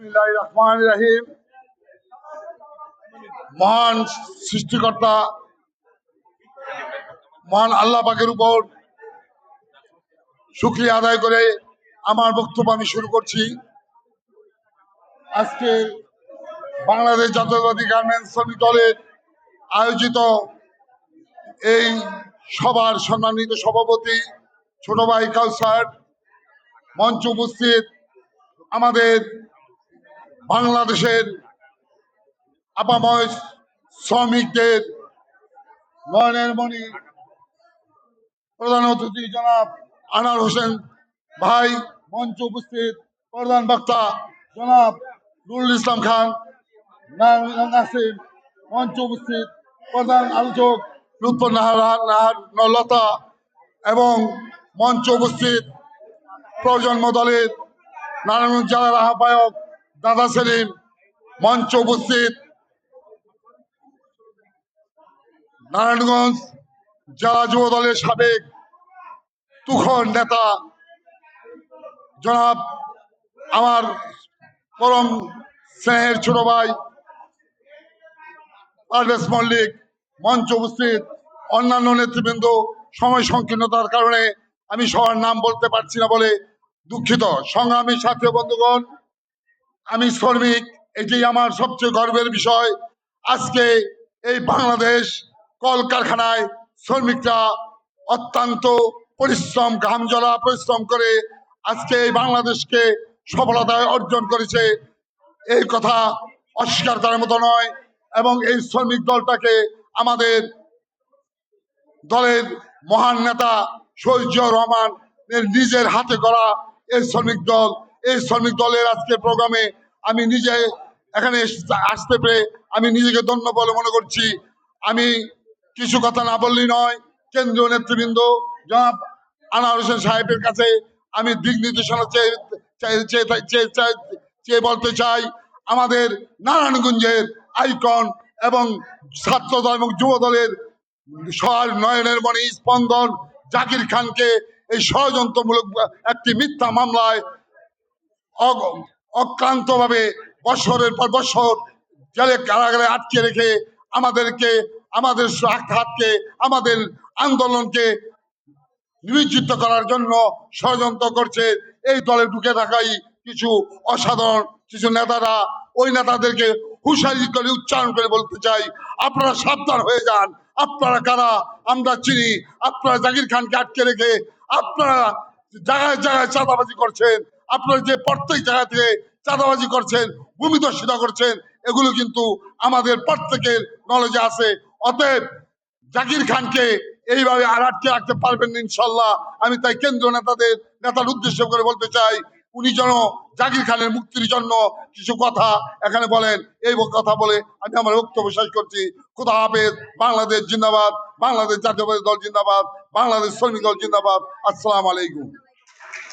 বিসমিল্লাহির রহমানির রহিম। মহান সৃষ্টিকর্তা মহান আল্লাহ পাকের উপর শুকরিয়া আদায় করে আমার বক্তব্য আমি শুরু করছি। আজকে বাংলাদেশ জাতীয়তাবাদী গার্মেন্টস শ্রমিক দলের আয়োজিত এই সভার সম্মানিত সভাপতি ছোট ভাই কাউসার, মঞ্চ উপস্থিত আমাদের বাংলাদেশের আপাময় শ্রমিকদের নয়নের মণি প্রধান অতিথি জনাব আনার হোসেন ভাই, মঞ্চ উপস্থিত প্রধান বক্তা জনাব নুরুল ইসলাম খান নাসিম, মঞ্চ উপস্থিত প্রধান আলোচক লুৎফর নাহার লতা এবং মঞ্চ উপস্থিত প্রজন্ম দলের নারায়ণগঞ্জ জেলার আহ্বায়ক দাদা সেলিম, মঞ্চ উপস্থিত নারায়ণগঞ্জ জেলা যুব দলের সাবেক তুখর নেতা জনাব আমার পরম স্নেহের ছোট ভাই পারভেজ মল্লিক, মঞ্চ উপস্থিত অন্যান্য নেতৃবৃন্দ। সময় সংকীর্ণতার কারণে আমি সবার নাম বলতে পারছি না বলে দুঃখিত। সংগ্রামী সাথী বন্ধুগণ, আমি শ্রমিক, এটি আমার সবচেয়ে গর্বের বিষয়। আজকে এই বাংলাদেশ কলকারখানায় শ্রমিকরা অত্যন্ত পরিশ্রম, ঘামজলা পরিশ্রম করে আজকে এই বাংলাদেশকে সফলতায় অর্জন করেছে, এই কথা অস্বীকার করার মতো নয়। এবং এই শ্রমিক দলটাকে আমাদের দলের মহান নেতা শহীদ জিয়াউর রহমান নিজের হাতে করা এই শ্রমিক দলের আজকের প্রোগ্রামে আমি নিজে এখানে আসতে পেরে আমি নিজেকে ধন্য বলে মনে করছি। আমি কিছু কথা না বললেই নয়। কেন্দ্রীয় নেতৃবৃন্দ জনাব আনোয়ার হোসেন সাহেবের কাছে আমি দিক নির্দেশনা চেয়ে বলতে চাই, আমাদের নারায়ণগঞ্জের আইকন এবং ছাত্র দল এবং যুব দলের নয়নের মণি স্পন্দন জাকির খানকে এই ষড়যন্ত্রমূলক একটি মিথ্যা মামলায় অক্লান্তভাবে বছরের পর বছর জেলে কারাগারে আটকে রেখে আমাদেরকে, আমাদের হাতকে, আমাদের আন্দোলনকে নিয়োজিত করার জন্য ষড়যন্ত্র করছে। এই দলে ঢুকে থাকাই কিছু অসাধারণ কিছু নেতারা, ওই নেতাদেরকে হুঁশিয়ারি করে উচ্চারণ করে বলতে চাই, আপনারা সাবধান হয়ে যান। আপনারা কারা আমরা চিনি। আপনারা জাকির খানকে আটকে রেখে আপনারা জায়গায় জায়গায় চাঁদাবাজি করছেন। আপনারা যে প্রত্যেক জায়গা থেকে চাঁদাবাজি করছেন, ভূমিদস্যুতা করছেন, এগুলো কিন্তু আমাদের প্রত্যেকের নলেজে আছে। অতএব জাকির খানকে এইভাবে আর আটকে রাখতে পারবেন না ইনশাল্লাহ। আমি তাই কেন্দ্রীয় নেতার উদ্দেশ্য করে বলতে চাই, উনি যেন জাকির খানের মুক্তির জন্য কিছু কথা এখানে বলেন। এই কথা বলে আমি আমার বক্তব্য শেষ করছি। খুদা হাফেজ। বাংলাদেশ জিন্দাবাদ, বাংলাদেশ জাতীয়তাবাদী দল জিন্দাবাদ, বাংলাদেশ শ্রমিক দল জিন্দাবাদ। আসসালামু আলাইকুম।